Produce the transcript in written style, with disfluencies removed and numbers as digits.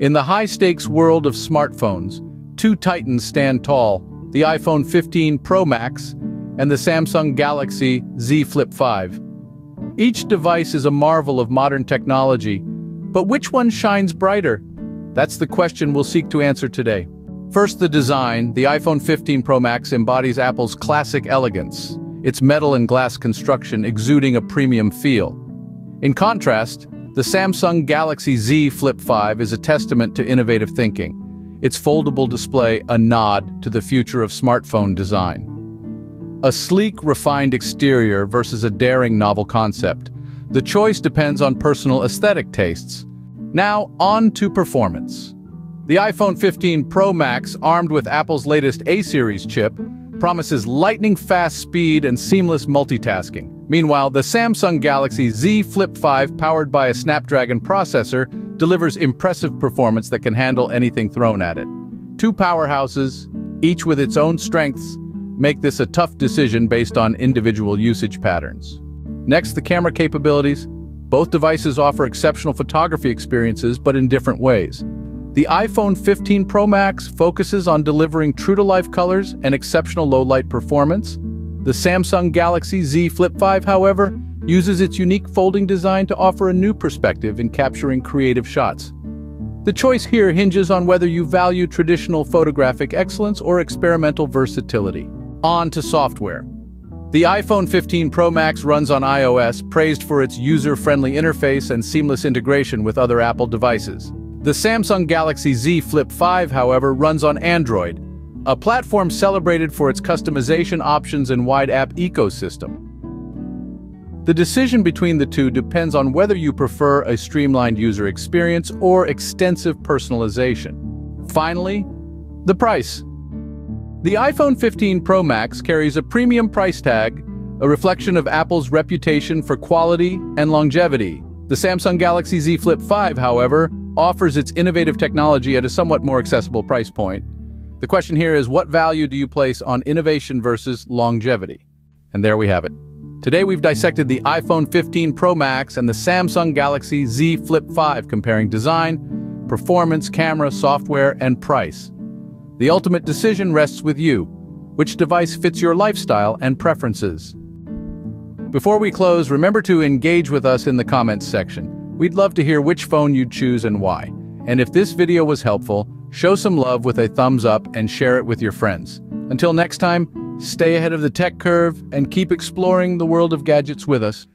In the high-stakes world of smartphones, two titans stand tall, the iPhone 15 Pro Max and the Samsung Galaxy Z Flip 5. Each device is a marvel of modern technology, but which one shines brighter? That's the question we'll seek to answer today. First, the design. The iPhone 15 Pro Max embodies Apple's classic elegance, its metal and glass construction exuding a premium feel. In contrast, the Samsung Galaxy Z Flip 5 is a testament to innovative thinking, its foldable display a nod to the future of smartphone design. A sleek, refined exterior versus a daring novel concept. The choice depends on personal aesthetic tastes. Now, on to performance. The iPhone 15 Pro Max, armed with Apple's latest A-series chip, promises lightning-fast speed and seamless multitasking. Meanwhile, the Samsung Galaxy Z Flip 5, powered by a Snapdragon processor, delivers impressive performance that can handle anything thrown at it. Two powerhouses, each with its own strengths, make this a tough decision based on individual usage patterns. Next, the camera capabilities. Both devices offer exceptional photography experiences, but in different ways. The iPhone 15 Pro Max focuses on delivering true-to-life colors and exceptional low-light performance. The Samsung Galaxy Z Flip 5, however, uses its unique folding design to offer a new perspective in capturing creative shots. The choice here hinges on whether you value traditional photographic excellence or experimental versatility. On to software. The iPhone 15 Pro Max runs on iOS, praised for its user-friendly interface and seamless integration with other Apple devices. The Samsung Galaxy Z Flip 5, however, runs on Android, a platform celebrated for its customization options and wide app ecosystem. The decision between the two depends on whether you prefer a streamlined user experience or extensive personalization. Finally, the price. The iPhone 15 Pro Max carries a premium price tag, a reflection of Apple's reputation for quality and longevity. The Samsung Galaxy Z Flip 5, however, offers its innovative technology at a somewhat more accessible price point. The question here is, what value do you place on innovation versus longevity? And there we have it. Today we've dissected the iPhone 15 Pro Max and the Samsung Galaxy Z Flip 5, comparing design, performance, camera, software, and price. The ultimate decision rests with you. Which device fits your lifestyle and preferences? Before we close, remember to engage with us in the comments section. We'd love to hear which phone you'd choose and why. And if this video was helpful, show some love with a thumbs up and share it with your friends. Until next time, stay ahead of the tech curve and keep exploring the world of gadgets with us.